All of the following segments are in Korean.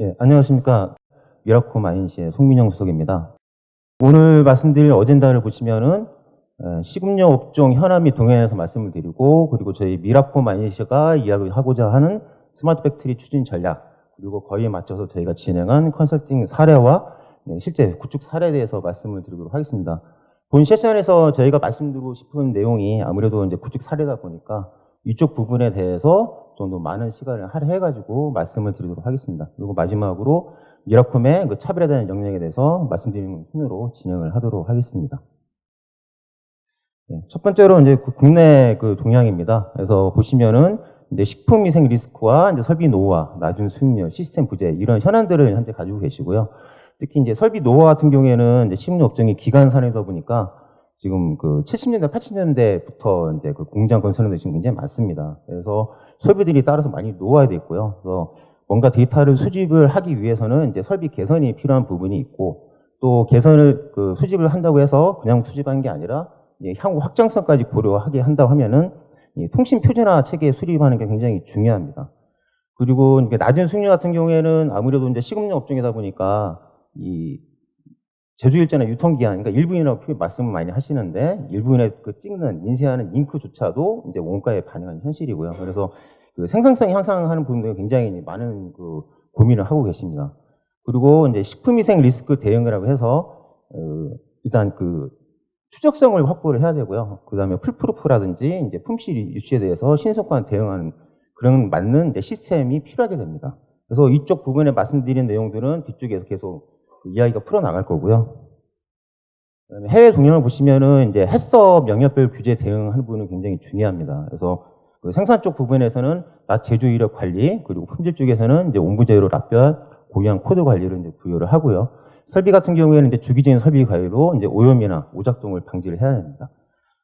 예, 안녕하십니까. 미라콤 INC의 송민영 수석입니다. 오늘 말씀드릴 어젠다를 보시면은 식음료 업종 현안 및 동향에서 말씀을 드리고, 그리고 저희 미라콤 INC가 이야기하고자 하는 스마트 팩토리 추진 전략, 그리고 거기에 맞춰서 저희가 진행한 컨설팅 사례와 실제 구축 사례에 대해서 말씀을 드리도록 하겠습니다. 본 세션에서 저희가 말씀드리고 싶은 내용이 아무래도 이제 구축 사례다 보니까 이쪽 부분에 대해서 좀 더 많은 시간을 할애해가지고 말씀을 드리도록 하겠습니다. 그리고 마지막으로 미라콤의 그 차별에 대한 영역에 대해서 말씀드리는 순으로 진행을 하도록 하겠습니다. 네, 첫 번째로 이제 국내 그 동향입니다. 그래서 보시면은 이제 식품 위생 리스크와 이제 설비 노후화, 낮은 수익률, 시스템 부재 이런 현안들을 현재 가지고 계시고요. 특히 이제 설비 노후화 같은 경우에는 이제 식료 업종이 기간산이다 보니까 지금 그 70년대, 80년대부터 이제 그 공장 건설하는 데 지금 굉장히 많습니다. 그래서 설비들이 따라서 많이 노화가 돼 있고요. 그래서 뭔가 데이터를 수집을 하기 위해서는 이제 설비 개선이 필요한 부분이 있고, 또 개선을 그 수집을 한다고 해서 그냥 수집하는 게 아니라 향후 확장성까지 고려하게 한다고 하면은 이 통신 표준화 체계 수립하는 게 굉장히 중요합니다. 그리고 이게 낮은 수익률 같은 경우에는 아무래도 이제 식음료 업종이다 보니까 이 제조일자나 유통기한, 그러니까 일부인이라고 말씀을 많이 하시는데, 일부인에 그 찍는, 인쇄하는 잉크조차도 이제 원가에 반영하는 현실이고요. 그래서 그 생산성 향상하는 부분도 굉장히 많은 그 고민을 하고 계십니다. 그리고 이제 식품위생 리스크 대응이라고 해서, 일단 그 추적성을 확보를 해야 되고요. 그 다음에 풀프루프라든지 이제 품질 유치에 대해서 신속한 대응하는 그런 맞는 이제 시스템이 필요하게 됩니다. 그래서 이쪽 부분에 말씀드린 내용들은 뒤쪽에서 계속 이야기가 풀어나갈 거고요. 그다음에 해외 동향을 보시면은 이제 해썹 영역별 규제 대응하는 부분은 굉장히 중요합니다. 그래서 그 생산 쪽 부분에서는 낮 제조 이력 관리, 그리고 품질 쪽에서는 이제 온부제로 납별, 고유한 코드 관리를 이제 부여를 하고요. 설비 같은 경우에는 이제 주기적인 설비 관리로 이제 오염이나 오작동을 방지를 해야 됩니다.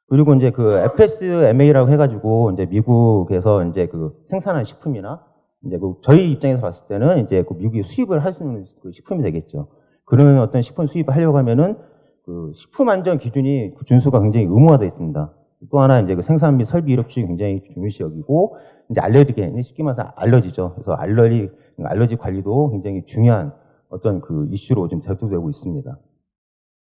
그리고 이제 그 FSMA라고 해가지고 이제 미국에서 이제 그 생산한 식품이나 이제 그 저희 입장에서 봤을 때는 이제 그 미국이 수입을 할 수 있는 그 식품이 되겠죠. 그런 어떤 식품 수입을 하려고 하면은 그 식품 안전 기준이 그 준수가 굉장히 의무화되어 있습니다. 또 하나 이제 그 생산 및 설비 이력 수준이 굉장히 중요시 여기고, 이제 알레르기, 쉽게 말해서 알러지죠. 그래서 알러지 관리도 굉장히 중요한 어떤 그 이슈로 지금 대두되고 있습니다.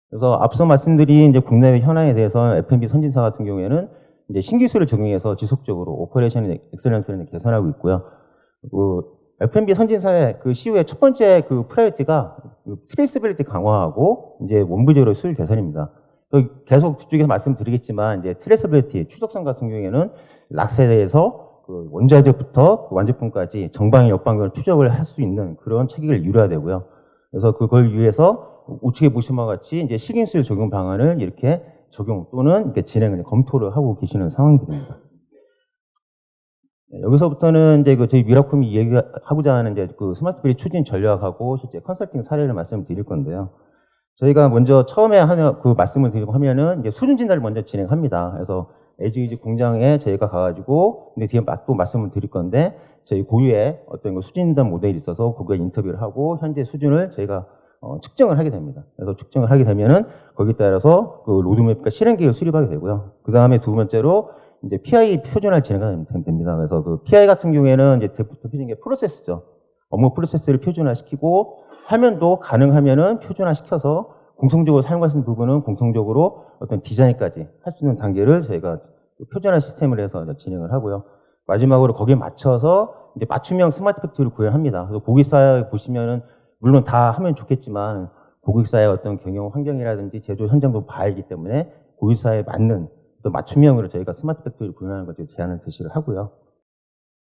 그래서 앞서 말씀드린 이제 국내외 현황에 대해서 F&B 선진사 같은 경우에는 이제 신기술을 적용해서 지속적으로 오퍼레이션 엑셀런스를 개선하고 있고요. 그 F&B 선진사의 그 시우의 첫 번째 그 프라이어티가 그 트레이스빌리티 강화하고 이제 원부제로 수율 개선입니다. 계속 뒤쪽에서 말씀드리겠지만 이제 트레이스빌리티 추적성 같은 경우에는 락세대에서 그 원자재부터 그 완제품까지 정방위 역방향을 추적을 할 수 있는 그런 체계를 이루어야 되고요. 그래서 그걸 위해서 우측에 보신 바와 같이 이제 식인수율 적용 방안을 이렇게 적용 또는 이렇게 진행을 검토를 하고 계시는 상황들입니다. 여기서부터는 이제 그 저희 미라콤이 얘기하고자 하는 이제 그 스마트 그리드 추진 전략하고 실제 컨설팅 사례를 말씀드릴 건데요. 저희가 먼저 처음에 하는 그 말씀을 드리고 하면은 이제 수준 진단을 먼저 진행합니다. 그래서 에이지 공장에 저희가 가가지고 근데 뒤에 또 말씀을 드릴 건데, 저희 고유의 어떤 그 수준 진단 모델이 있어서 그거에 인터뷰를 하고 현재 수준을 저희가 측정을 하게 됩니다. 그래서 측정을 하게 되면은 거기에 따라서 그 로드맵과 실행 계획을 수립하게 되고요. 그 다음에 두 번째로 이제 PI 표준화를 진행하면 됩니다. 그래서 그 PI 같은 경우에는 이제 대표적인 게 프로세스죠. 업무 프로세스를 표준화시키고 화면도 가능하면은 표준화시켜서 공통적으로 사용할 수 있는 부분은 공통적으로 어떤 디자인까지 할 수 있는 단계를 저희가 표준화 시스템을 해서 진행을 하고요. 마지막으로 거기에 맞춰서 이제 맞춤형 스마트 팩토리를 구현합니다. 그래서 고객사에 보시면은 물론 다 하면 좋겠지만 고객사의 어떤 경영 환경이라든지 제조 현장도 봐야 하기 때문에 고객사에 맞는 또 맞춤형으로 저희가 스마트 팩토리를 구현하는 것을 제안을 제시를 하고요.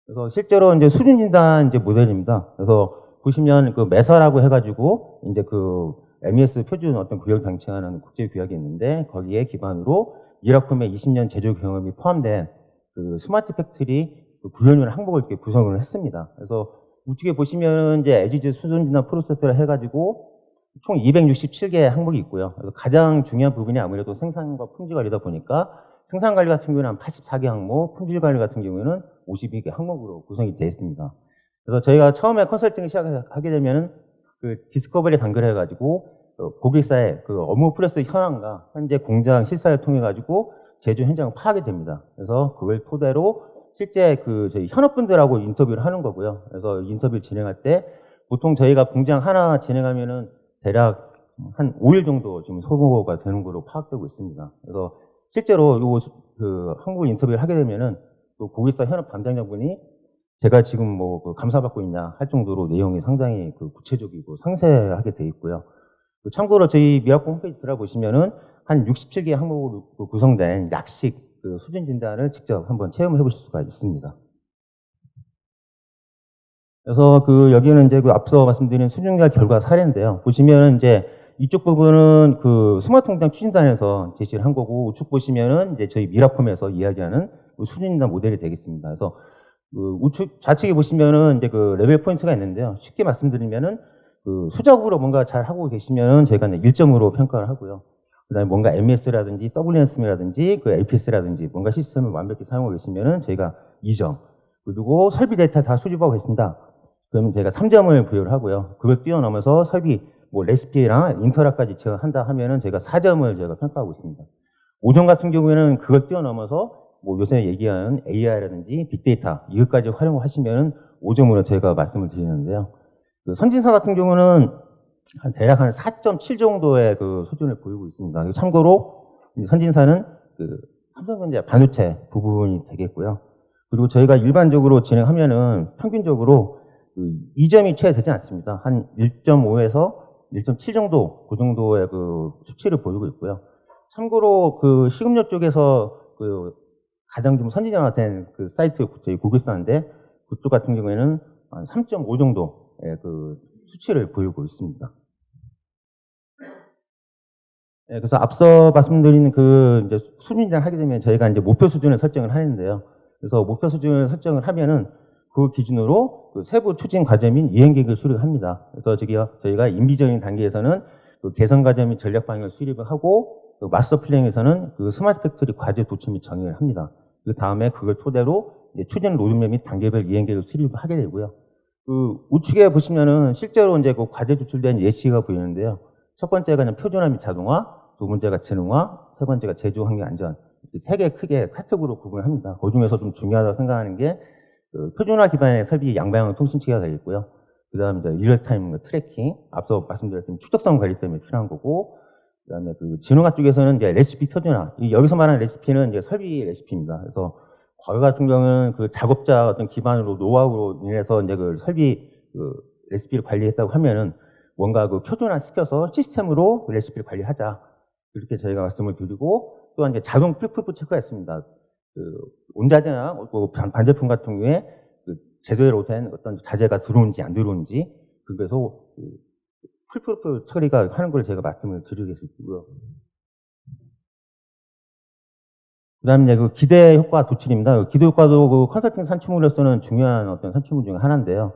그래서 실제로 이제 수준 진단 이제 모델입니다. 그래서 보시면 그 메서라고 해가지고 이제 그 MES 표준 어떤 구역을 장치하는 국제 규약이 있는데, 거기에 기반으로 미라콤의 20년 제조 경험이 포함된 그 스마트 팩토리 그 구현이라는 항목을 이렇게 구성을 했습니다. 그래서 우측에 보시면 이제 에지즈 수준 진단 프로세스를 해가지고 총 267개의 항목이 있고요. 그래서 가장 중요한 부분이 아무래도 생산과 품질 관리다 보니까 생산 관리 같은 경우는 한 84개 항목, 품질 관리 같은 경우에는 52개 항목으로 구성이 되어 있습니다. 그래서 저희가 처음에 컨설팅을 시작하게 되면은 그 디스커버리 단계를 해가지고 고객사의 그 업무 프로세스 현황과 현재 공장 실사를 통해 가지고 제조 현장을 파악이 됩니다. 그래서 그걸 토대로 실제 그 저희 현업분들하고 인터뷰를 하는 거고요. 그래서 인터뷰를 진행할 때 보통 저희가 공장 하나 진행하면은 대략 한 5일 정도 지금 소모가 되는 걸로 파악되고 있습니다. 그래서 실제로 한국 인터뷰를 하게 되면은 또 고객사 현업 담당자분이 제가 지금 뭐 감사받고 있냐 할 정도로 내용이 상당히 구체적이고 상세하게 돼 있고요. 참고로 저희 미라코 홈페이지 들어보시면은 한 67개 항목으로 구성된 약식 수준 진단을 직접 한번 체험해 보실 수가 있습니다. 그래서 여기는 이제 앞서 말씀드린 수준과 결과 사례인데요. 보시면은 이제 이쪽 부분은 스마트 공장 추진단에서 제시를 한 거고, 우측 보시면은 이제 저희 미라콤에서 이야기하는 수준 진단 모델이 되겠습니다. 그래서 우측 좌측에 보시면은 이제 레벨 포인트가 있는데요. 쉽게 말씀드리면은 수작으로 뭔가 잘 하고 계시면은 저희가 1점으로 평가를 하고요. 그다음에 뭔가 MES라든지 WMS라든지 APS라든지 뭔가 시스템을 완벽히 사용하고 계시면은 저희가 2점. 그리고 설비 데이터 다 수집하고 계신다. 그러면 저희가 3점을 부여를 하고요. 그걸 뛰어넘어서 설비 레시피랑 인터락까지 제가 한다 하면은 저희가 4점을 제가 평가하고 있습니다. 5점 같은 경우에는 그걸 뛰어넘어서 요새 얘기하는 AI라든지 빅데이터 이것까지 활용하시면은 5점으로 제가 말씀을 드리는데요. 선진사 같은 경우는 대략 한 4.7 정도의 수준을 보이고 있습니다. 참고로 선진사는 삼성전자 반도체 부분이 되겠고요. 그리고 저희가 일반적으로 진행하면은 평균적으로 2점이 채되지 않습니다. 한 1.5에서 1.7 정도, 그 정도의 수치를 보이고 있고요. 참고로 식음료 쪽에서 가장 좀 선진화된 사이트, 저희 고객사인데, 그쪽 같은 경우에는 한 3.5 정도의 수치를 보이고 있습니다. 네, 그래서 앞서 말씀드린 이제 수준 진단을 하게 되면 저희가 이제 목표 수준을 설정을 하는데요. 그래서 목표 수준을 설정을 하면은 그 기준으로 세부 추진 과제 및 이행 계획을 수립합니다. 그래서 저희가 임비적인 단계에서는 개선 과제 및 전략 방향을 수립을 하고, 마스터 플랜에서는 스마트 팩토리 과제 도출 및 정의를 합니다. 그 다음에 그걸 토대로 추진 로드맵 및 단계별 이행 계획을 수립을 하게 되고요. 우측에 보시면은 실제로 이제 과제 도출된 예시가 보이는데요. 첫 번째가 그냥 표준화 및 자동화, 두 번째가智能화, 세 번째가 제조 환경 안전. 세 개 크게 카테고리로 구분을 합니다. 그 중에서 좀 중요하다고 생각하는 게 표준화 기반의 설비 양방향 통신체계가 되겠고요. 그 다음에 리얼타임 트래킹, 앞서 말씀드렸던 축적성 관리 때문에 필요한 거고, 그 다음에 진흥화 쪽에서는 이제 레시피 표준화. 여기서 말하는 레시피는 이제 설비 레시피입니다. 그래서 과거 같은 경우는 작업자 어떤 기반으로 노하우로 인해서 이제 설비 레시피를 관리했다고 하면은 뭔가 표준화 시켜서 시스템으로 레시피를 관리하자. 이렇게 저희가 말씀을 드리고, 또한 이제 자동 프리프프 체크가 있습니다. 온자재나 반제품 같은 경우에 제대로 된 어떤 자재가 들어온지 안 들어온지, 그래서 프리프프 처리가 하는 걸 제가 말씀을 드리겠고요. 그 다음에 이제 기대 효과 도출입니다. 기대 효과도 컨설팅 산출물로서는 중요한 어떤 산출물 중에 하나인데요.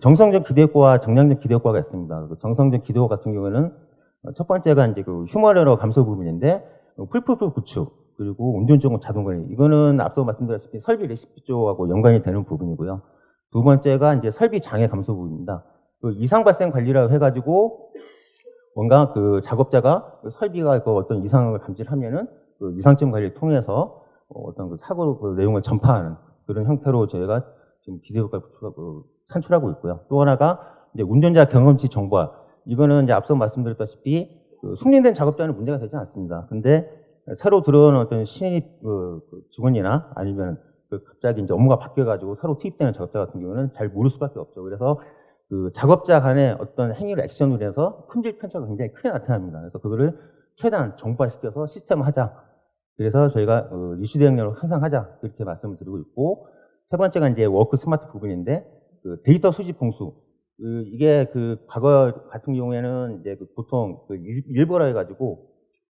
정성적 기대 효과와 정량적 기대 효과가 있습니다. 정성적 기대 효과 같은 경우에는 첫 번째가 이제 휴먼 에러 감소 부분인데, 풀프프 구축, 그리고 운전적인 자동 관리. 이거는 앞서 말씀드렸다시피 설비 레시피 쪽하고 연관이 되는 부분이고요. 두 번째가 이제 설비 장애 감소 부분입니다. 이상 발생 관리라고 해가지고 뭔가 작업자가 설비가 어떤 이상을 감지를 하면은 이상점 관리를 통해서 어떤 사고 내용을 전파하는 그런 형태로 저희가 지금 기대 효과를 산출하고 있고요. 또 하나가 이제 운전자 경험치 정보화. 이거는 이제 앞서 말씀드렸다시피 숙련된 작업자는 문제가 되지 않습니다. 근데 새로 들어온 어떤 신입 직원이나 아니면 갑자기 이제 업무가 바뀌어가지고 새로 투입되는 작업자 같은 경우는 잘 모를 수밖에 없죠. 그래서 작업자 간의 어떤 행위를 액션으로 해서 품질 편차가 굉장히 크게 나타납니다. 그래서 그거를 최대한 정보화시켜서 시스템화하자. 그래서 저희가 이슈 대응력을 항상 하자. 이렇게 말씀을 드리고 있고, 세 번째가 이제 워크 스마트 부분인데, 데이터 수집 공수. 이게 과거 같은 경우에는 이제 보통 일부러 해가지고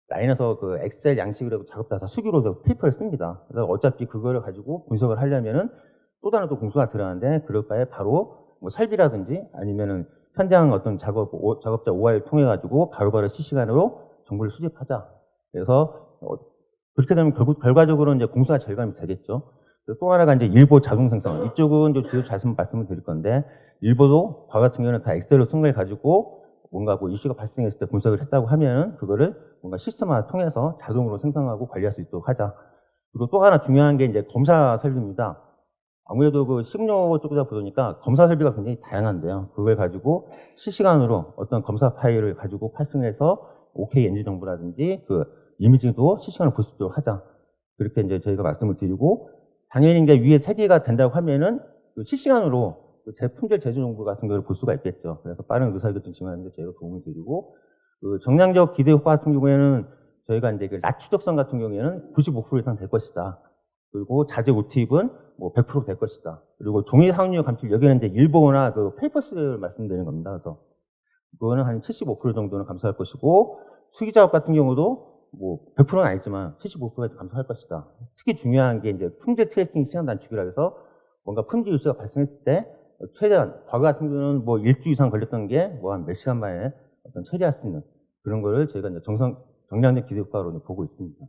라인에서 엑셀 양식으로 작업자 다 수기로 페이퍼를 씁니다. 그래서 어차피 그거를 가지고 분석을 하려면은 또 다른 또 공수가 들어가는데, 그럴 바에 바로 설비라든지 아니면은 현장 어떤 작업자 OI를 통해 가지고 바로바로 실시간으로 정보를 수집하자. 그래서 그렇게 되면 결과적으로 이제 공수가 절감이 되겠죠. 또 하나가 이제 일보 자동 생성. 이쪽은 이제 뒤에 잘 말씀을 드릴 건데, 일보도 과거 같은 경우는 다 엑셀로 쓴 걸 가지고 뭔가 이슈가 발생했을 때 분석을 했다고 하면 그거를 뭔가 시스템화 통해서 자동으로 생성하고 관리할 수 있도록 하자. 그리고 또 하나 중요한 게 이제 검사 설비입니다. 아무래도 그 식료 쪽이다 보니까 검사 설비가 굉장히 다양한데요. 그걸 가지고 실시간으로 어떤 검사 파일을 가지고 파송해서 OK 엔진 정보라든지 그 이미지도 실시간으로 볼 수 있도록 하자. 그렇게 이제 저희가 말씀을 드리고, 당연히 이제 위에 세 개가 된다고 하면은 그 실시간으로 그 품질 제조 정보 같은 걸 볼 수가 있겠죠. 그래서 빠른 의사결정 진행하는 데 저희가 도움을 드리고, 그 정량적 기대 효과 같은 경우에는 저희가 이제 그 낮 추적성 같은 경우에는 95% 이상 될 것이다. 그리고 자재 OT입은 뭐 100% 될 것이다. 그리고 종이 사용료 감출, 여기는 이제 일본어나 그 페이퍼스를 말씀드리는 겁니다. 그래서 그거는 한 75% 정도는 감소할 것이고, 수기 작업 같은 경우도 뭐 100%는 아니지만 75%까지 감소할 것이다. 특히 중요한 게 이제 품질 트래킹 시간 단축이라 해서 뭔가 품질 이슈가 발생했을 때 최대한, 과거 같은 경우는 뭐 일주 이상 걸렸던 게 뭐 한 몇 시간 만에 어떤 처리할 수 있는 그런 거를 저희가 이제 정량적 기대 효과로 보고 있습니다.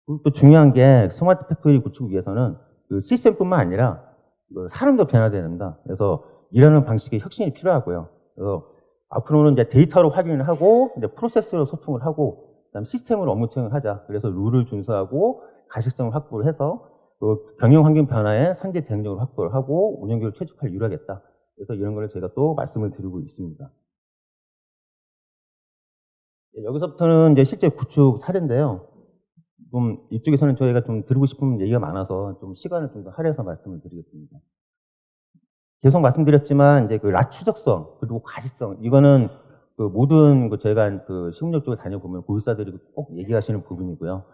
그리고 또 중요한 게 스마트 팩토리 구축 위해서는 그 시스템뿐만 아니라 그 사람도 변화돼야 됩니다. 그래서 일하는 방식의 혁신이 필요하고요. 그래서 앞으로는 이제 데이터로 확인을 하고, 이제 프로세스로 소통을 하고, 그다음 시스템으로 업무 수행을 하자. 그래서 룰을 준수하고 가식성을 확보를 해서 그 경영 환경 변화에 상대 대응력을 확보를 하고 운영계를 최적화를 이루어야겠다. 그래서 이런 걸 제가 또 말씀을 드리고 있습니다. 여기서부터는 이제 실제 구축 사례인데요. 좀 이쪽에서는 저희가 좀 드리고 싶은 얘기가 많아서 좀 시간을 좀 더 할애해서 말씀을 드리겠습니다. 계속 말씀드렸지만 이제 그 라추적성 그리고 가식성, 이거는 그 모든 그 저희가 그 식음료 쪽에 다녀보면 고객사들이 꼭 얘기하시는 부분이고요.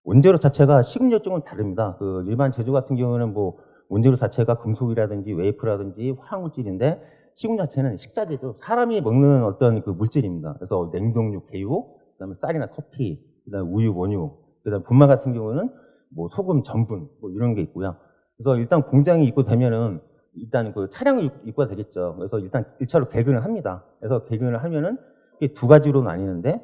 원재료 자체가 식음료 쪽은 다릅니다. 그 일반 제조 같은 경우는 뭐 원재료 자체가 금속이라든지 웨이프라든지 화학물질인데, 식음료 자체는 식자재죠. 사람이 먹는 어떤 그 물질입니다. 그래서 냉동육, 개유, 그다음에 쌀이나 커피, 그다음에 우유, 원유, 그다음 분말 같은 경우는 뭐 소금, 전분 뭐 이런 게 있고요. 그래서 일단 공장이 입고되면은 일단 그 차량이 입고가 되겠죠. 그래서 일단 1차로 개근을 합니다. 그래서 개근을 하면은 이게 두 가지로 나뉘는데,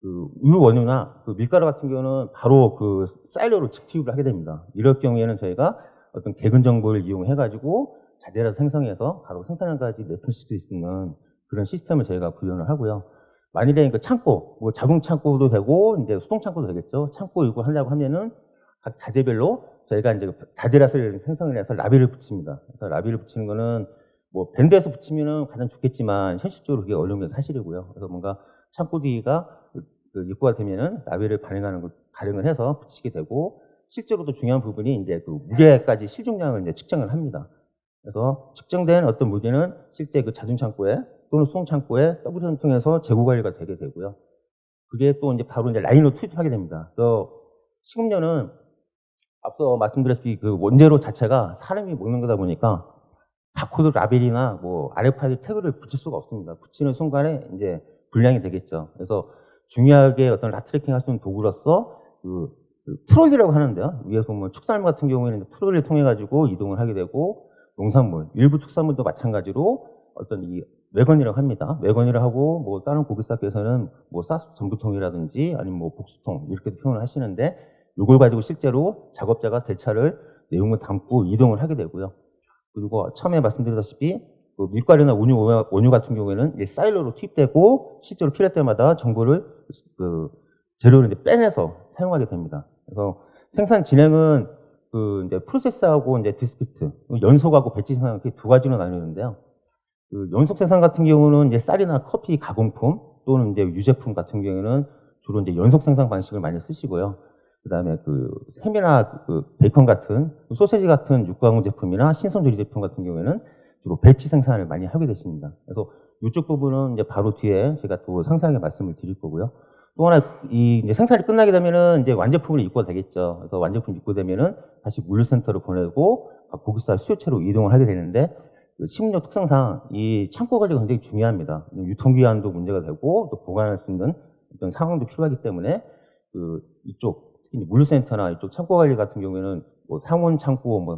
그 우유 원유나 그 밀가루 같은 경우는 바로 그 사일로로 직투입을 하게 됩니다. 이럴 경우에는 저희가 어떤 개근 정보를 이용해 가지고 자재를 생성해서 바로 생산량까지 내표시킬 수 있는 그런 시스템을 저희가 구현을 하고요. 만일에 그 창고, 뭐 자궁 창고도 되고 이제 수동 창고도 되겠죠. 창고 이거 하려고 하면은 각 자재별로 저희가 이제 자재라스를 생성을 해서 라벨을 붙입니다. 그래서 라벨을 붙이는 거는 뭐 밴드에서 붙이면은 가장 좋겠지만 현실적으로 그게 어려운 게 사실이고요. 그래서 뭔가 창고 뒤가 그 입고가 되면은 라벨을 발행을 해서 붙이게 되고, 실제로도 중요한 부분이 이제 그 무게까지 실重량을 이제 측정을 합니다. 그래서 측정된 어떤 무게는 실제 그 자중 창고에 또는 수동 창고에 WM을 통해서 재고 관리가 되게 되고요. 그게 또 이제 바로 이제 라인으로 투입하게 됩니다. 그래서 식음료는 앞서 말씀드렸듯이 그 원재료 자체가 사람이 먹는 거다 보니까 바코드 라벨이나 뭐 RFID 태그를 붙일 수가 없습니다. 붙이는 순간에 이제 불량이 되겠죠. 그래서 중요하게 어떤 라트래킹 할 수 있는 도구로서 그 트롤리라고 하는데요. 위에 보면 축산물 같은 경우에는 트롤리를 통해 가지고 이동을 하게 되고, 농산물, 일부 축산물도 마찬가지로 어떤 이 외건이라고 합니다. 외건이라고 하고, 뭐 다른 고객사께서는 뭐 사스 전부통이라든지 아니면 뭐 복수통 이렇게 표현을 하시는데, 이걸 가지고 실제로 작업자가 대차를 내용을 담고 이동을 하게 되고요. 그리고 처음에 말씀드렸다시피 그 밀가루나 원유 같은 경우에는 이제 사일로로 투입되고 실제로 필요할 때마다 정보를 그 재료를 이제 빼내서 사용하게 됩니다. 그래서 생산 진행은 그 이제 프로세스하고 이제 디스크리트, 연속하고 배치 생산 이렇게 두 가지로 나뉘는데요. 그 연속 생산 같은 경우는 이제 쌀이나 커피 가공품 또는 이제 유제품 같은 경우에는 주로 이제 연속 생산 방식을 많이 쓰시고요. 그다음에 그 햄이나 그 베이컨 같은 소세지 같은 육가공 제품이나 신선조리 제품 같은 경우에는 주로 배치 생산을 많이 하게 되십니다. 그래서 이쪽 부분은 이제 바로 뒤에 제가 또 상세하게 말씀을 드릴 거고요. 또 하나 이 이제 생산이 끝나게 되면은 이제 완제품으로 입고가 되겠죠. 그래서 완제품 입고되면은 다시 물류센터로 보내고 고객사 수요체로 이동을 하게 되는데, 그 식음료 특성상 이 창고 관리가 굉장히 중요합니다. 유통기한도 문제가 되고 또 보관할 수 있는 어떤 상황도 필요하기 때문에 그 이쪽 물류센터나 이쪽 창고 관리 같은 경우에는 뭐 상온 창고,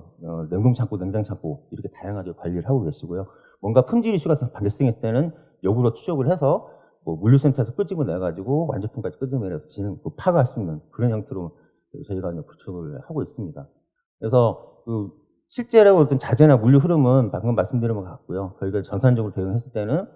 냉동 창고, 냉장 창고 이렇게 다양하게 관리를 하고 계시고요. 뭔가 품질 이슈가 발생했을 때는 역으로 추적을 해서 뭐 물류센터에서 끄집어내 가지고 완제품까지 끄집어내서 파악할 수 있는 그런 형태로 저희가 구축을 하고 있습니다. 그래서 그 실제로 어떤 자재나 물류 흐름은 방금 말씀드린 것 같고요. 저희가 전산적으로 대응했을 때는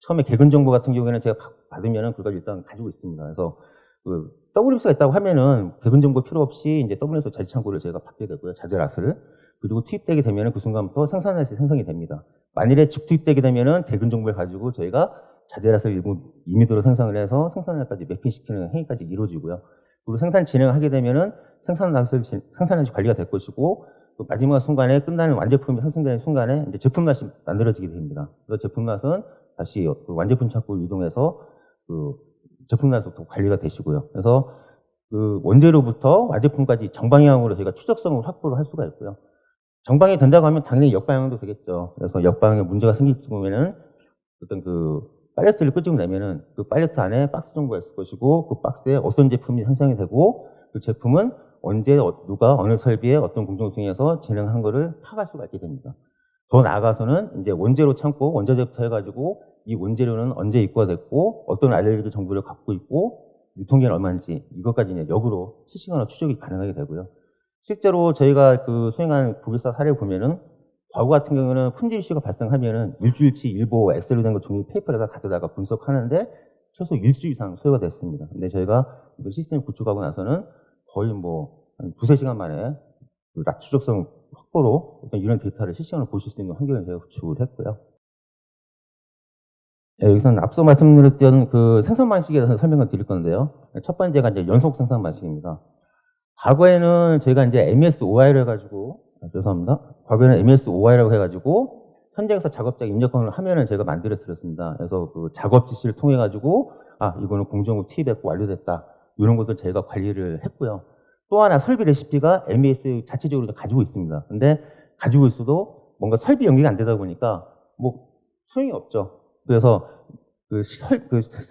처음에 개근 정보 같은 경우에는 제가 받으면은 그걸 일단 가지고 있습니다. 그래서 그 WMS가 있다고 하면은 배분 정보 필요 없이 이제 WMS 자재 창고를 저희가 받게 되고요. 자재라스를. 그리고 투입되게 되면은 그 순간부터 생산라스 생성이 됩니다. 만일에 직투입되게 되면은 대근 정보를 가지고 저희가 자재라스를 일부 임의도로 생성을 해서 생산량까지 매핑시키는 행위까지 이루어지고요. 그리고 생산 진행을 하게 되면은 생산량이 관리가 될 것이고, 또 마지막 순간에 끝나는 완제품이 생성되는 순간에 이제 제품맛이 만들어지게 됩니다. 그래서 제품맛은 다시 그 완제품 창고로 이동해서 그 제품맛도 관리가 되시고요. 그래서 그 원재료부터 완제품까지 정방향으로 저희가 추적성을 확보를 할 수가 있고요. 정방이 된다고 하면 당연히 역방향도 되겠죠. 그래서 역방향에 문제가 생길 경우에는 어떤 그 팔레트를 끄집어 내면은 그 팔레트 안에 박스 정보가 있을 것이고, 그 박스에 어떤 제품이 생성이 되고, 그 제품은 언제 누가 어느 설비에 어떤 공정을 통해서 진행한 거를 파악할 수가 있게 됩니다. 더 나아가서는 이제 원재료 창고, 원자재부터 해가지고 이 원재료는 언제 입고가 됐고, 어떤 알레르기 정보를 갖고 있고, 유통기한 얼마인지 이것까지 이제 역으로 실시간으로 추적이 가능하게 되고요. 실제로 저희가 그 수행한 고객사 사례를 보면은 과거 같은 경우는 품질 이슈가 발생하면은 일주일치 일보 엑셀로 된 거 종이 페이퍼에다 가져다가 분석하는데 최소 일주 이상 소요가 됐습니다. 근데 저희가 이거 시스템 구축하고 나서는 거의 뭐 한 두세 시간 만에 그 낮 추적성 확보로 어떤 이런 데이터를 실시간으로 보실 수 있는 환경을 저희가 구축을 했고요. 네, 여기서는 앞서 말씀드렸던 그 생산 방식에 대해서 설명을 드릴 건데요. 첫 번째가 이제 연속 생산 방식입니다. 과거에는 저희가 이제 MES-OI를 해가지고, 죄송합니다. 과거에는 MES-OI라고 해가지고, 현장에서 작업자 입력을 하면은 제가 만들어 드렸습니다. 그래서 그 작업 지시를 통해가지고, 이거는 공정으로 투입했고 완료됐다. 이런 것들 저희가 관리를 했고요. 또 하나 설비 레시피가 MES 자체적으로 가지고 있습니다. 근데 가지고 있어도 뭔가 설비 연계가 안 되다 보니까 뭐 소용이 없죠. 그래서 그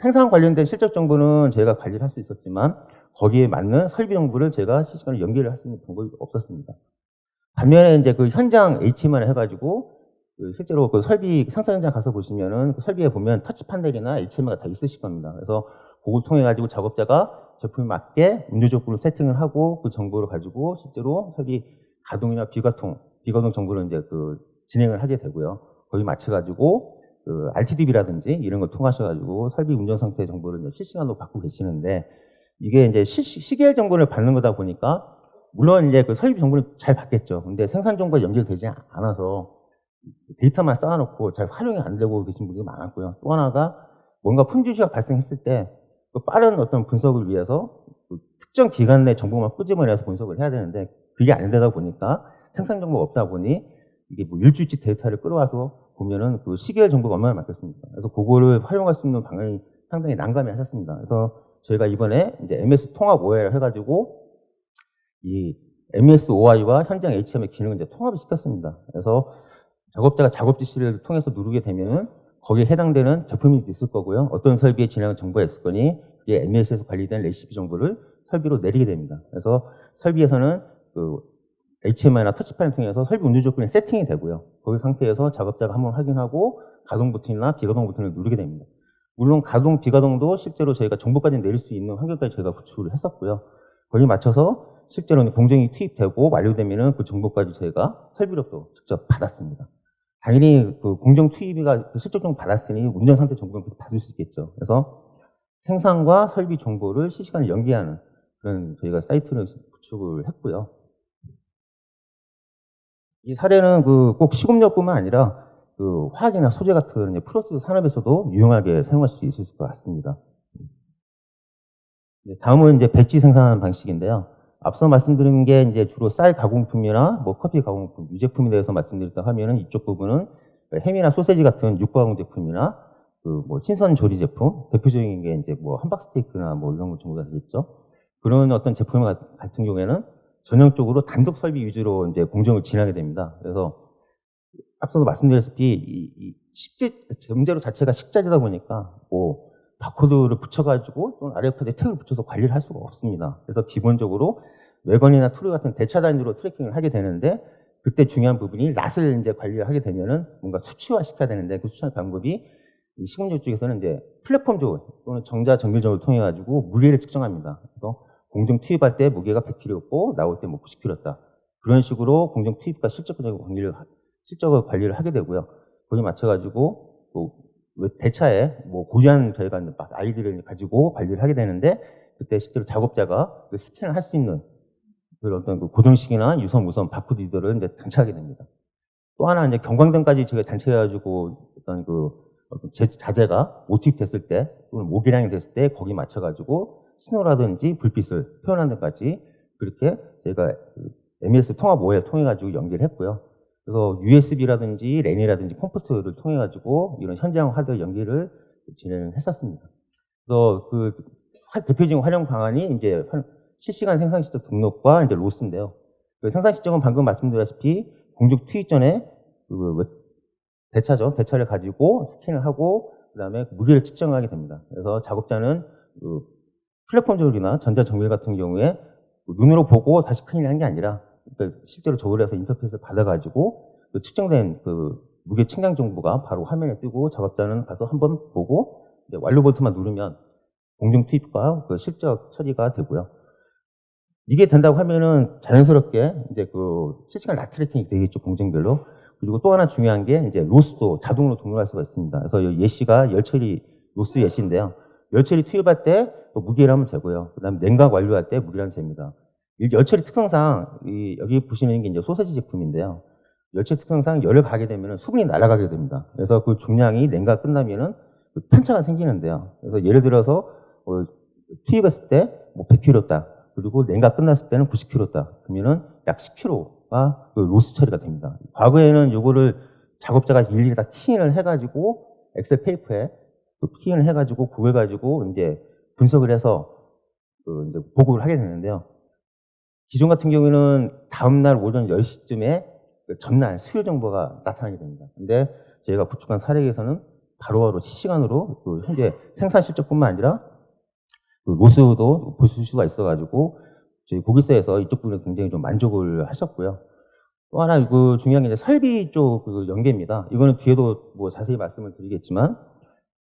생산 관련된 실적 정보는 저희가 관리를 할 수 있었지만, 거기에 맞는 설비 정보를 제가 실시간으로 연결을 할 수 있는 방법이 없었습니다. 반면에 이제 그 현장 HMI를 해가지고, 그 실제로 그 설비 생산 현장 가서 보시면은 그 설비에 보면 터치 판넬이나 HMI가 다 있으실 겁니다. 그래서 그걸 통해 가지고 작업자가 제품에 맞게 운조적으로 세팅을 하고 그 정보를 가지고 실제로 설비 가동이나 비가동 정보를 이제 그 진행을 하게 되고요. 거기 맞춰가지고 그 RTDB라든지 이런 걸 통하셔가지고 설비 운전 상태 정보를 이제 실시간으로 받고 계시는데, 이게 이제 시계열 정보를 받는 거다 보니까 물론 이제 그 설비 정보를 잘 받겠죠. 근데 생산 정보가 연결되지 않아서 데이터만 쌓아놓고 잘 활용이 안 되고 계신 분들이 많았고요. 또 하나가 뭔가 품질이슈가 발생했을 때 그 빠른 어떤 분석을 위해서 그 특정 기간 내 정보만 끄집어내서 분석을 해야 되는데 그게 안 되다 보니까 생산 정보가 없다 보니 이게 뭐 일주일치 데이터를 끌어와서 보면은 그 시계열 정보가 얼마나 많겠습니까? 그래서 그거를 활용할 수 있는 방안이 상당히 난감해 하셨습니다. 그래서 저희가 이번에 이제 MS 통합 OI를 해가지고 이 MS OI와 현장 HM의 기능을 이제 통합을 시켰습니다. 그래서 작업자가 작업 지시를 통해서 누르게 되면은 거기에 해당되는 제품이 있을 거고요. 어떤 설비에 진행한 정보가 있을 거니 이게 MES에서 관리된 레시피 정보를 설비로 내리게 됩니다. 그래서 설비에서는 그 HMI나 터치판을 통해서 설비 운전 조건이 세팅이 되고요. 거기 상태에서 작업자가 한번 확인하고 가동 버튼이나 비가동 버튼을 누르게 됩니다. 물론 가동, 비가동도 실제로 저희가 정보까지 내릴 수 있는 환경까지 저희가 구축을 했었고요. 거기에 맞춰서 실제로는 공정이 투입되고 완료되면은 그 정보까지 저희가 설비로도 직접 받았습니다. 당연히 그 공정 투입이가 그 실적 정보 받았으니 운전 상태 정보는 계속 받을 수 있겠죠. 그래서 생산과 설비 정보를 실시간에 연계하는 그런 저희가 사이트를 구축을 했고요. 이 사례는 그 꼭 시공업뿐만 아니라 그 화학이나 소재 같은 프로세스 산업에서도 유용하게 사용할 수 있을 것 같습니다. 다음은 이제 배치 생산 방식인데요. 앞서 말씀드린 게 이제 주로 쌀 가공품이나 뭐 커피 가공품, 유제품에 대해서 말씀드렸다 하면은 이쪽 부분은 햄이나 소세지 같은 육가공 제품이나 그 뭐 신선 조리 제품, 대표적인 게 이제 뭐 함박스테이크나 뭐 이런 것 정도가 되겠죠. 그런 어떤 제품 같은 경우에는 전형적으로 단독 설비 위주로 이제 공정을 진행하게 됩니다. 그래서 앞서도 말씀드렸다시피 이 전재료 자체가 식자재다 보니까 뭐 바코드를 붙여가지고 또는 RFID 태그를 붙여서 관리를 할 수가 없습니다. 그래서 기본적으로 외건이나 툴 같은 대차 단위로 트래킹을 하게 되는데, 그때 중요한 부분이 낫을 이제 관리를 하게 되면은 뭔가 수치화 시켜야 되는데, 그 수치화 방법이 이 시공조 쪽에서는 이제 플랫폼적으로 또는 정자 정밀적으를 통해 가지고 무게를 측정합니다. 그래서 공정 투입할 때 무게가 100kg였고 나올 때 뭐 90kg였다. 그런 식으로 공정 투입과 실적을 관리를 하게 되고요. 거기에 맞춰가지고 또 대차에 뭐 고유한 저희가 아이디를 가지고 관리를 하게 되는데, 그때 실제로 작업자가 그 스캔을 할 수 있는 그런 어떤 그 고정식이나 유선, 무선, 바코드들을 이제 장착하게 됩니다. 또 하나 이제 경광등까지 제가 장착해가지고 어떤 자재가 모티브됐을 때 또는 모기량이 됐을 때 거기 맞춰가지고 신호라든지 불빛을 표현하는 데까지 그렇게 저희가 MES 통합 OE 통해가지고 연결을 했고요. 그래서 USB라든지 랜이라든지 컴포트를 통해가지고 이런 현장 하드웨어 연결을 진행했었습니다. 그래서 그 대표적인 활용 방안이 이제 실시간 생산 시점 등록과 이제 로스인데요. 그 생산 시점은 방금 말씀드렸다시피 공중 투입 전에 대차를 가지고 스캔을 하고 그다음에 무게를 측정하게 됩니다. 그래서 작업자는 그 플랫폼 조립이나 전자 정밀 같은 경우에 눈으로 보고 다시 클린하는 게 아니라 그러니까 실제로 조립해서 인터페이스를 받아가지고 그 측정된 그 무게 측량 정보가 바로 화면에 뜨고 작업자는 가서 한번 보고 이제 완료 버튼만 누르면 공중 투입과 그 실적 처리가 되고요. 이게 된다고 하면은 자연스럽게 이제 그 실시간 락 트래킹이 되겠죠, 공정별로. 그리고 또 하나 중요한 게 이제 로스도 자동으로 동료할 수가 있습니다. 그래서 이 예시가 열처리 로스 예시인데요. 열처리 투입할 때 무게를 하면 재고요. 그다음에 냉각 완료할 때 무게를 하면 잽니다. 열처리 특성상 여기 보시는 게 이제 소세지 제품인데요. 열처리 특성상 열을 가게 되면 수분이 날아가게 됩니다. 그래서 그 중량이 냉각 끝나면은 편차가 생기는데요. 그래서 예를 들어서 투입했을 때 100kg다. 그리고 냉각 끝났을 때는 90kg다. 그러면은 약 10kg가 그 로스 처리가 됩니다. 과거에는 요거를 작업자가 일일이 다 키인을 해가지고 엑셀 페이퍼에 키인을 해가지고 그걸 가지고 이제 분석을 해서 이제 보고를 하게 되는데요. 기존 같은 경우에는 다음날 오전 10시쯤에 그 전날 수요 정보가 나타나게 됩니다. 근데 저희가 구축한 사례에서는 바로바로 실시간으로 그 현재 생산 실적뿐만 아니라 그 로스도 보실 수가 있어가지고 저희 고객사에서 이쪽 부분에 굉장히 좀 만족을 하셨고요. 또 하나 그 중요한 게 이제 설비 쪽 그 연계입니다. 이거는 뒤에도 뭐 자세히 말씀을 드리겠지만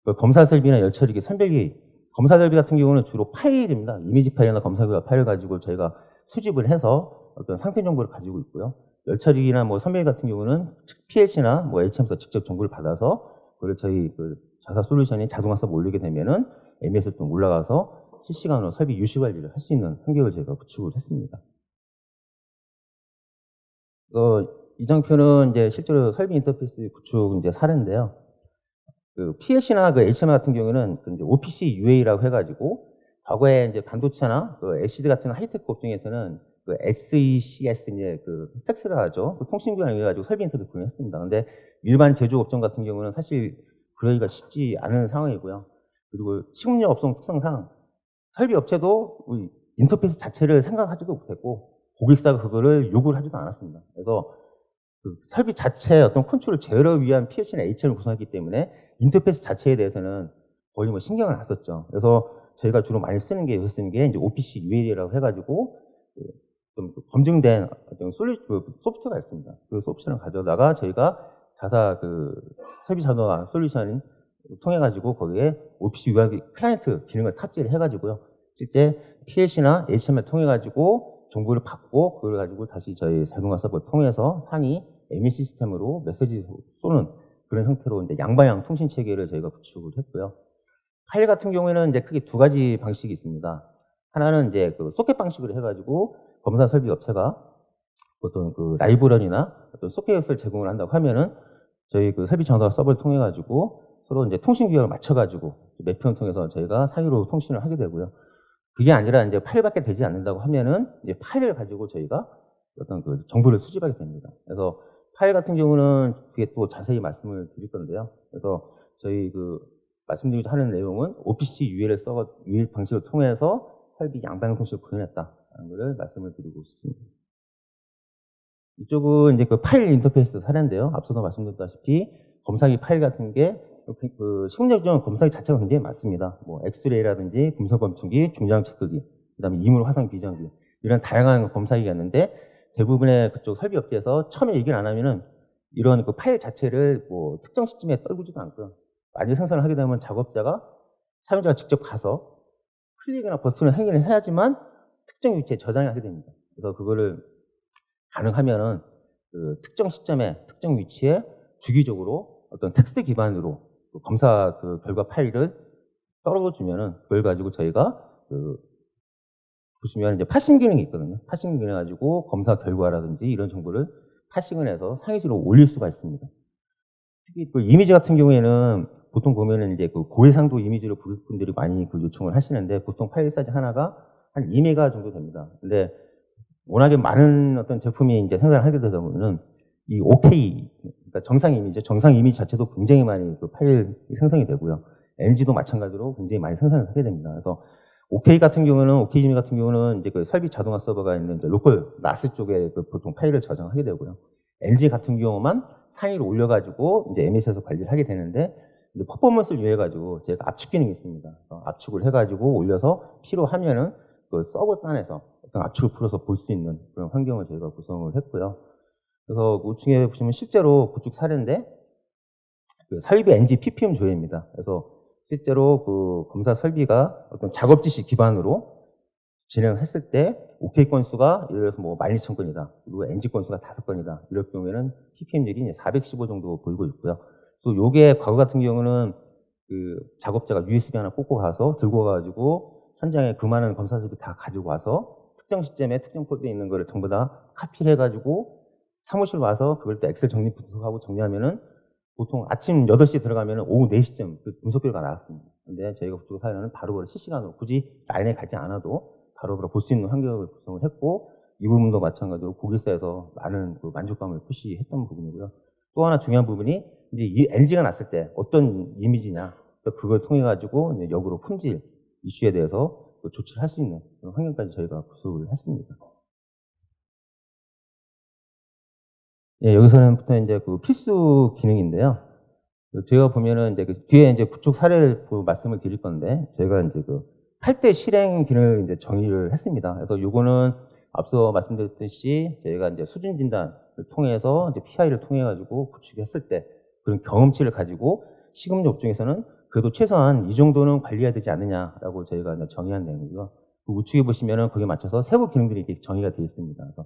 그 검사 설비나 열처리기, 선별기, 검사 설비 같은 경우는 주로 파일입니다. 이미지 파일이나 검사 파일을 가지고 저희가 수집을 해서 어떤 상태 정보를 가지고 있고요. 열처리기나 뭐 선별기 같은 경우는 PLC나 뭐 HM에서 직접 정보를 받아서 그걸 저희 그 자사 솔루션이 자동화 서버 올리게 되면은 MES로 좀 올라가서 실시간으로 설비 유시 관리를 할 수 있는 환경을 저희가 구축을 했습니다. 이 장표는 이제 실제로 설비 인터페이스 구축 이제 사례인데요. 그 PLC나 그 HMI 같은 경우는 그 이제 OPC UA라고 해가지고 과거에 이제 반도체나 그 LCD 같은 하이테크 업종에서는 그 SECS 이제 그 섹스라 하죠. 그 통신기관을 해가지고 설비 인터페이스 구현했습니다. 근데 일반 제조 업종 같은 경우는 사실 그러기가 쉽지 않은 상황이고요. 그리고 식물력 업종 특성상 설비 업체도 인터페이스 자체를 생각하지도 못했고 고객사가 그거를 요구를 하지도 않았습니다. 그래서 그 설비 자체의 어떤 컨트롤을 제어를 위한 PLC나 HM을 구성했기 때문에 인터페이스 자체에 대해서는 거의 뭐 신경을 안 썼죠. 그래서 저희가 주로 많이 쓰는 게 이제 OPC UAD라고 해가지고 좀 검증된 어떤 소프트웨어가 있습니다. 그 소프트웨어를 가져다가 저희가 자사 그 설비 자동화 솔루션 통해 가지고 거기에 OPC UAD 클라이언트 기능을 탑재를 해가지고요. 실제 PLC나 HM을 통해 가지고 정보를 받고 그걸 가지고 다시 저희 자동화 서버를 통해서 상위 MES 시스템으로 메시지 쏘는 그런 형태로 이제 양방향 통신 체계를 저희가 구축을 했고요. 파일 같은 경우에는 이제 크게 두 가지 방식이 있습니다. 하나는 이제 그 소켓 방식으로 해가지고 검사 설비 업체가 어떤 그 라이브러리나 어떤 소켓을 제공을 한다고 하면은 저희 그 설비 전화 서버를 통해 가지고 서로 이제 통신 규약을 맞춰가지고 매표를 통해서 저희가 상위로 통신을 하게 되고요. 그게 아니라 이제 파일밖에 되지 않는다고 하면은 이제 파일을 가지고 저희가 어떤 그 정보를 수집하게 됩니다. 그래서 파일 같은 경우는 그게 또 자세히 말씀을 드릴 건데요. 그래서 저희 그 말씀드리고자 하는 내용은 OPC UL 방식을 통해서 설비 양방향 통신을 구현했다는 것을 말씀을 드리고 싶습니다. 이쪽은 이제 그 파일 인터페이스 사례인데요. 앞서도 말씀드렸다시피 검사기 파일 같은 게 그 식물적인 검사기 자체가 굉장히 많습니다. 뭐 엑스레이라든지 금속 검출기, 중장 체크기, 그다음에 이물 화상 비정기 이런 다양한 검사기가 있는데 대부분의 그쪽 설비 업체에서 처음에 얘기를 안 하면은 이런 그 파일 자체를 뭐 특정 시점에 떨구지도 않고요. 만약 생산을 하게 되면 작업자가 사용자가 직접 가서 클릭이나 버튼을 행위를 해야지만 특정 위치에 저장을 하게 됩니다. 그래서 그거를 가능하면은 그 특정 시점에 특정 위치에 주기적으로 어떤 텍스트 기반으로 그 검사 그 결과 파일을 떨어주면은 그걸 가지고 저희가 그 보시면 이제 파싱 기능이 있거든요. 파싱 기능 가지고 검사 결과라든지 이런 정보를 파싱을 해서 상위시로 올릴 수가 있습니다. 특히 그 이미지 같은 경우에는 보통 보면은 이제 그 고해상도 이미지로 부를 분들이 많이 그 요청을 하시는데 보통 파일 사이즈 하나가 한 2메가 정도 됩니다. 근데 워낙에 많은 어떤 제품이 이제 생산을 하게 되다 보면은 이 OK, 그러니까 정상 이미지 자체도 굉장히 많이 그 파일 생성이 되고요. NG도 마찬가지로 굉장히 많이 생산을 하게 됩니다. 그래서 OK 같은 경우는, OKG미 같은 경우는 이제 그 설비 자동화 서버가 있는 이제 로컬 나스 쪽에 그 보통 파일을 저장하게 되고요. NG 같은 경우만 상위로 올려가지고 이제 MS에서 관리를 하게 되는데, 이제 퍼포먼스를 위해가지고 제가 압축 기능이 있습니다. 압축을 해가지고 올려서 필요하면은 그 서버 단에서 어떤 압축을 풀어서 볼 수 있는 그런 환경을 저희가 구성을 했고요. 그래서 우측에 보시면 실제로 그쪽 사례인데, 그 설비 NG PPM 조회입니다. 그래서 실제로 그 검사 설비가 어떤 작업 지시 기반으로 진행했을 때 OK 건수가 예를 들어서 뭐 12,000건이다. 그리고 NG 건수가 5건이다. 이럴 경우에는 PPM률이 415 정도 보이고 있고요. 또 요게 과거 같은 경우는 그 작업자가 USB 하나 꽂고 가서 들고 가가지고 현장에 그 많은 검사 설비 다 가지고 와서 특정 시점에 특정 폴더에 있는 거를 전부 다 카피를 해가지고 사무실 와서 그걸 또 엑셀 정리 분석하고 정리하면은 보통 아침 8시에 들어가면 오후 4시쯤 그 분석 결과가 나왔습니다. 근데 저희가 그쪽 사연은 바로바로 실시간으로 굳이 라인에 가지 않아도 바로바로 볼 수 있는 환경을 구성을 했고, 이 부분도 마찬가지로 고객사에서 많은 그 만족감을 표시했던 부분이고요. 또 하나 중요한 부분이 이제 이 NG가 났을 때 어떤 이미지냐, 그걸 통해 가지고 이제 역으로 품질 이슈에 대해서 조치를 할 수 있는 그런 환경까지 저희가 구성을 했습니다. 예, 여기서는부터 이제 그 필수 기능인데요. 제가 보면은 이제 그 뒤에 이제 그쪽 사례를 말씀을 드릴 건데, 저희가 이제 그 8대 실행 기능을 이제 정의를 했습니다. 그래서 요거는 앞서 말씀드렸듯이 저희가 이제 수준 진단을 통해서 이제 PI를 통해 가지고 구축했을 때 그런 경험치를 가지고 시금류 업종에서는 그래도 최소한 이 정도는 관리해야 되지 않느냐라고 저희가 이제 정의한 내용이고요. 그 우측에 보시면은 거기에 맞춰서 세부 기능들이 이렇게 정의가 되어 있습니다. 그래서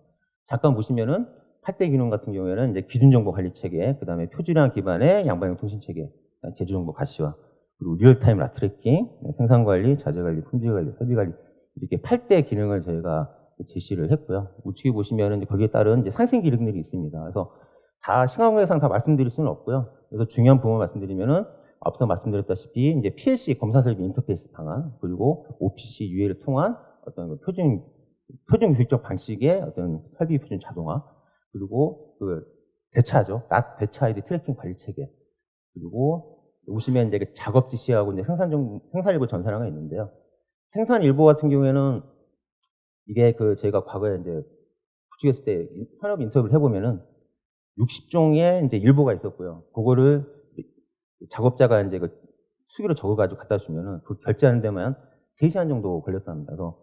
잠깐 보시면은 8대 기능 같은 경우에는 이제 기준 정보 관리 체계, 그 다음에 표준화 기반의 양방향 통신 체계, 제조 정보 가시화, 그리고 리얼타임 라 트래킹, 생산 관리, 자재 관리, 품질 관리, 설비 관리, 이렇게 8대 기능을 저희가 제시를 했고요. 우측에 보시면은 거기에 따른 이제 상생 기능들이 있습니다. 그래서 다 시간 관계상 다 말씀드릴 수는 없고요. 그래서 중요한 부분 말씀드리면은 앞서 말씀드렸다시피 이제 PLC 검사 설비 인터페이스 방안, 그리고 OPC UA를 통한 어떤 그 표준 교육적 방식의 어떤 설비 표준 자동화, 그리고 그 대차죠. 대차 아이디 트래킹 관리 체계. 그리고 보시면 이제 그 작업 지시하고 이제 생산 일부 전산화가 있는데요. 생산 일부 같은 경우에는 이게 그 저희가 과거에 이제 구축했을 때 산업 인터뷰를 해보면은 60종의 이제 일부가 있었고요. 그거를 작업자가 이제 그 수기로 적어가지고 갖다 주면은 그 결제하는 데만 3시간 정도 걸렸답니다. 그래서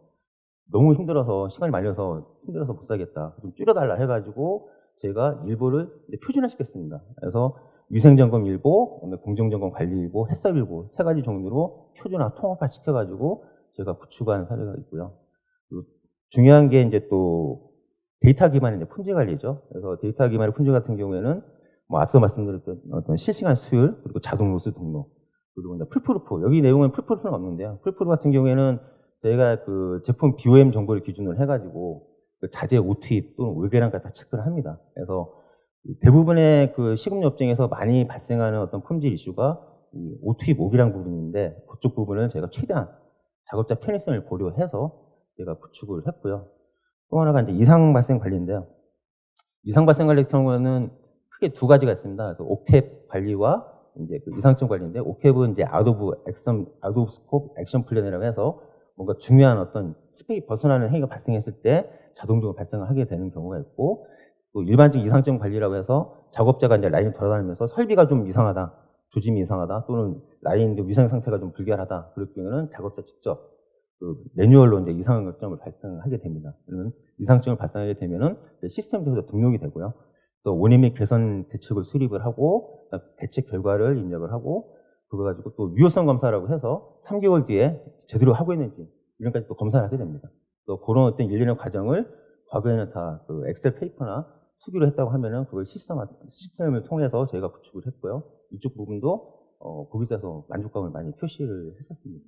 너무 힘들어서, 시간이 말려서 힘들어서 못 사겠다. 좀 줄여달라 해가지고 저희가 일부를 이제 표준화 시켰습니다. 그래서 위생점검 일부, 그다음에 공정점검 관리 일부, 해썹 일부, 3가지 종류로 표준화 통합화 시켜가지고 저희가 구축한 사례가 있고요. 그리고 중요한 게 이제 또 데이터 기반의 이제 품질 관리죠. 그래서 데이터 기반의 품질 같은 경우에는 뭐 앞서 말씀드렸던 어떤 실시간 수율, 그리고 자동 로스 등록, 그리고 이제 풀프루프. 여기 내용은 풀프루프는 없는데요. 풀프루프 같은 경우에는 저희가 그 제품 BOM 정보를 기준으로 해가지고 그 자재 오투입 또는 올계량까지 다 체크를 합니다. 그래서 대부분의 그 식음료 업종에서 많이 발생하는 어떤 품질 이슈가 이 오투입 오계량 부분인데, 그쪽 부분을 저희가 최대한 작업자 편의성을 고려해서 저희가 구축을 했고요. 또 하나가 이제 이상 발생 관리인데요. 이상 발생 관리 같은 경우는 크게 2가지가 있습니다. 그래서 옥햅 관리와 이제 그 이상점 관리인데, 옥햅은 이제 아웃 오브 스코프 액션 플랜이라고 해서 뭔가 중요한 어떤 스펙이 벗어나는 행위가 발생했을 때 자동적으로 발생을 하게 되는 경우가 있고, 또 일반적인 이상점 관리라고 해서 작업자가 이제 라인을 돌아다니면서 설비가 좀 이상하다, 조짐이 이상하다, 또는 라인 위생 상태가 좀 불결하다, 그럴 경우에는 작업자 직접 그 매뉴얼로 이제 이상점을 발생하게 됩니다. 그러면 이상점을 발생하게 되면은 시스템 쪽에서 등록이 되고요. 또 원인 및 개선 대책을 수립을 하고, 대책 결과를 입력을 하고, 그거 가지고 또 유효성 검사라고 해서 3개월 뒤에 제대로 하고 있는지 이런 까지 또 검사를 하게 됩니다. 또 그런 어떤 일련의 과정을 과거에는 다 그 엑셀 페이퍼나 수기로 했다고 하면은 그걸 시스템을 통해서 저희가 구축을 했고요. 이쪽 부분도 고객사에서 만족감을 많이 표시를 했었습니다.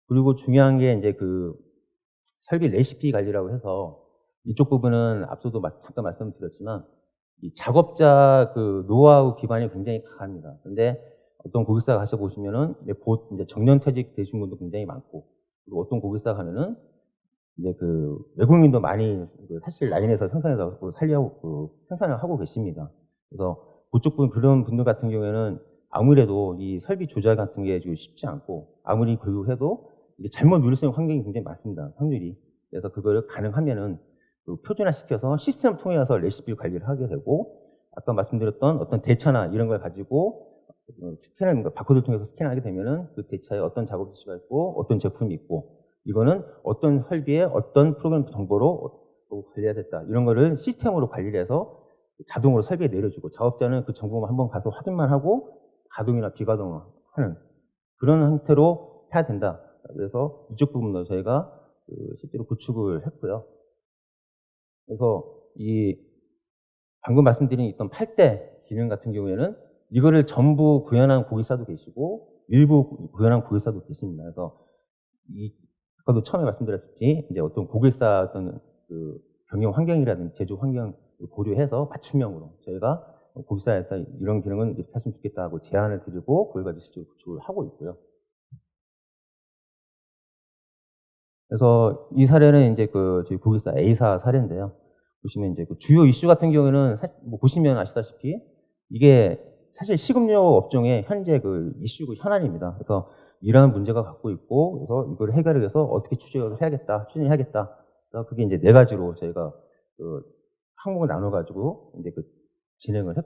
그리고 중요한 게 이제 그 설비 레시피 관리라고 해서 이쪽 부분은 앞서도 잠깐 말씀드렸지만 이 작업자 그 노하우 기반이 굉장히 강합니다. 근데 어떤 고객사 가셔보시면은 이제 정년퇴직 되신 분도 굉장히 많고, 그리고 어떤 고객사 가면은 이제 그 외국인도 많이 사실 라인에서 생산해서 생산을 하고 계십니다. 그래서 그쪽 그런 분들 같은 경우에는 아무래도 이 설비 조작 같은 게 좀 쉽지 않고, 아무리 교육해도 이게 잘못 누릴 수 있는 환경이 굉장히 많습니다. 확률이. 그래서 그거를 가능하면은 표준화시켜서 시스템을 통해서 레시피 관리를 하게 되고, 아까 말씀드렸던 어떤 대차나 이런 걸 가지고 스캔을 바코드를 통해서 스캔하게 되면은 그 대차에 어떤 작업 지시가 있고 어떤 제품이 있고, 이거는 어떤 설비의 어떤 프로그램 정보로 관리해야 됐다, 이런 거를 시스템으로 관리를 해서 자동으로 설비에 내려주고, 작업자는 그 정보만 한번 가서 확인만 하고 가동이나 비가동을 하는 그런 형태로 해야 된다. 그래서 이쪽 부분도 저희가 실제로 구축을 했고요. 그래서 이 방금 말씀드린 있던 8대 기능 같은 경우에는 이거를 전부 구현한 고객사도 계시고 일부 구현한 고객사도 계십니다. 그래서 아까도 처음에 말씀드렸듯이 이제 어떤 고객사 어떤 그 경영 환경이라든지 제조 환경을 고려해서 맞춤형으로 저희가 고객사에서 이런 기능은 이렇게 했으면 좋겠다고 제안을 드리고 그걸 가지고 실제로 구축을 하고 있고요. 그래서 이 사례는 이제 저희 고객사 A사 사례인데요. 보시면 이제 주요 이슈 같은 경우에는 보시면 아시다시피 이게 사실 식음료 업종의 현재 이슈고 현안입니다. 그래서 이러한 문제가 갖고 있고, 그래서 이걸 해결을 해서 어떻게 추진해야겠다. 그래서 그게 이제 4가지로 저희가 항목을 나눠가지고 이제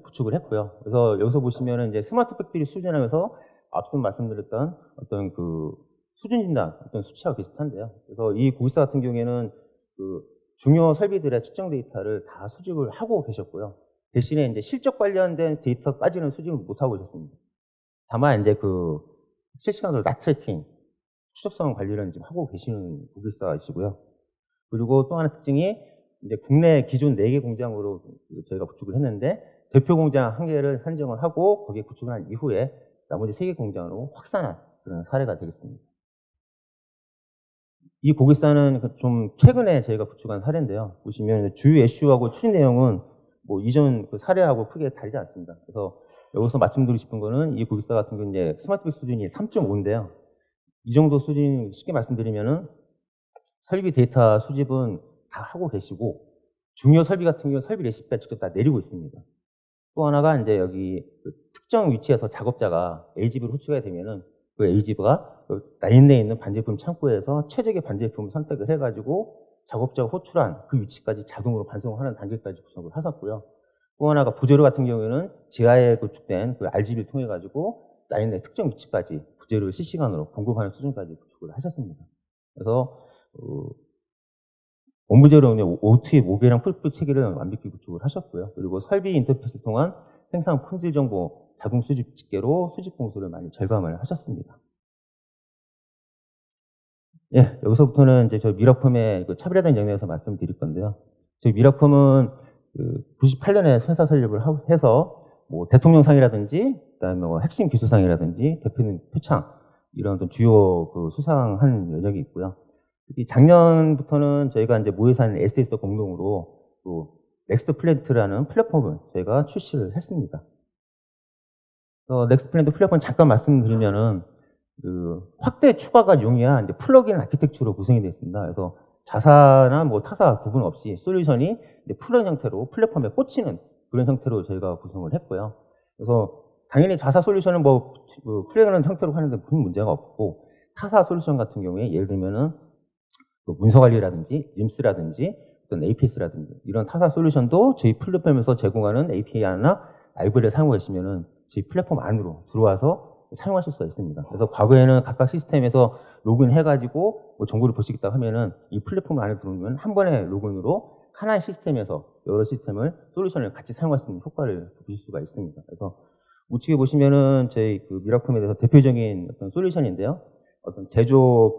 구축을 했고요. 그래서 여기서 보시면은 이제 스마트 팩토리 수준하면서 앞서 말씀드렸던 어떤 수준 진단, 어떤 수치와 비슷한데요. 그래서 이 고객사 같은 경우에는 중요 설비들의 측정 데이터를 다 수집을 하고 계셨고요. 대신에 이제 실적 관련된 데이터까지는 수집을 못하고 계셨습니다. 다만 이제 실시간으로 락 트래킹, 추적성 관리를 지금 하고 계시는 고객사이시고요. 그리고 또 하나 특징이 이제 국내 기존 4개 공장으로 저희가 구축을 했는데, 대표 공장 1개를 선정을 하고 거기에 구축을 한 이후에 나머지 3개 공장으로 확산한 그런 사례가 되겠습니다. 이 고객사는 좀 최근에 저희가 구축한 사례인데요. 보시면 주요 이슈하고 추진 내용은 이전 사례하고 크게 다르지 않습니다. 그래서 여기서 말씀드리고 싶은 거는 이 고객사 같은 경우는 이제 스마트백 수준이 3.5인데요. 이 정도 수준 쉽게 말씀드리면은 설비 데이터 수집은 다 하고 계시고, 중요 설비 같은 경우는 설비 레시피가 직접 다 내리고 있습니다. 또 하나가 이제 여기 특정 위치에서 작업자가 A집으로 호출이 되면은 그 A집가 라인내에 있는 반제품 창고에서 최적의 반제품을 선택을 해가지고 작업자가 호출한 그 위치까지 자동으로 반송하는 단계까지 구성을 하셨고요. 또 하나가 부재료 같은 경우에는 지하에 구축된 RGB를 통해 가지고 라인내 특정 위치까지 부재료를 실시간으로 공급하는 수준까지 구축을 하셨습니다. 그래서 원부재료는 OT 모계랑 풀프 체계를 완벽히 구축을 하셨고요. 그리고 설비 인터페이스를 통한 생산 품질 정보 자동 수집 집계로 수집 공수를 많이 절감을 하셨습니다. 예, 여기서부터는 이제 저희 미라폼의 차별화된 영역에서 말씀드릴 건데요. 저희 미라폼은 98년에 회사 설립을 해서 대통령상이라든지 그다음에 핵심 기술상이라든지 대표님 표창 이런 어떤 주요 수상한 여력이 있고요. 특히 작년부터는 저희가 이제 모회사인 SS 공동으로 넥스트 플랜트라는 플랫폼을 저희가 출시를 했습니다. 넥스트 플랜트 플랫폼 잠깐 말씀드리면은 확대 추가가 용이한 이제 플러그인 아키텍처로 구성이 되어 있습니다. 그래서 자사나 타사 구분 없이 솔루션이 이제 플러그인 형태로 플랫폼에 꽂히는 그런 형태로 저희가 구성을 했고요. 그래서 당연히 자사 솔루션은 플러그인 형태로 하는데 큰 문제가 없고, 타사 솔루션 같은 경우에 예를 들면은 문서 관리라든지 림스라든지 어떤 APS라든지 이런 타사 솔루션도 저희 플랫폼에서 제공하는 API나 라이브러리를 사용하고 계시면은 저희 플랫폼 안으로 들어와서 사용하실 수가 있습니다. 그래서 과거에는 각각 시스템에서 로그인 해가지고 정보를 볼 수 있다고 하면은 이 플랫폼 안에 들어오면 한 번의 로그인으로 하나의 시스템에서 여러 시스템을 솔루션을 같이 사용할 수 있는 효과를 보실 수가 있습니다. 그래서 우측에 보시면은 저희 미라콤에 대해서 대표적인 어떤 솔루션인데요. 어떤 제조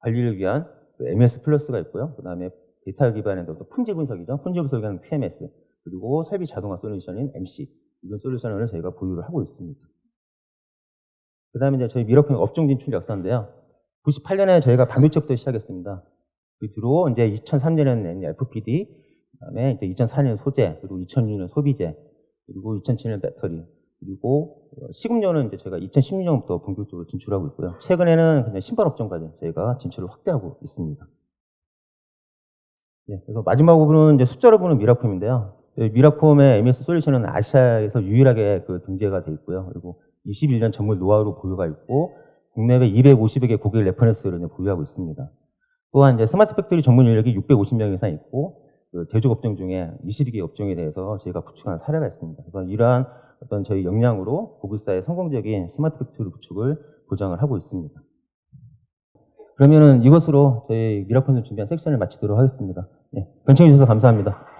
관리를 위한 MS 플러스가 있고요. 그 다음에 데이터 기반의 어떤 품질 분석이죠. 품질 분석을 하는 PMS, 그리고 설비 자동화 솔루션인 MC, 이런 솔루션을 저희가 보유를 하고 있습니다. 그 다음에 이제 저희 미라콤의 업종 진출 역사인데요. 98년에 저희가 반도체부터 시작했습니다. 그 뒤로 이제 2003년에는 낸 FPD, 그다음에 이제 2004년 소재, 그리고 2006년 소비재, 그리고 2007년 배터리, 그리고 식음료는 이제 저희가 2016년부터 본격적으로 진출하고 있고요. 최근에는 그냥 신발 업종까지 저희가 진출을 확대하고 있습니다. 예, 그래서 마지막으로는 이제 숫자로 보는 미라폼인데요. 미라폼의 MS 솔루션은 아시아에서 유일하게 그 등재가 돼 있고요. 그리고 21년 전문 노하우로 보유가 있고 국내외 250여 개 고객 레퍼런스를 이제 보유하고 있습니다. 또한 이제 스마트 팩토리 전문 인력이 650명 이상 있고 그 대중 업종 중에 22개 업종에 대해서 저희가 구축한 사례가 있습니다. 그래서 이러한 어떤 저희 역량으로 고객사의 성공적인 스마트 팩토리 구축을 보장을 하고 있습니다. 그러면은 이것으로 저희 미라폰을 준비한 섹션을 마치도록 하겠습니다. 네, 경청해 주셔서 감사합니다.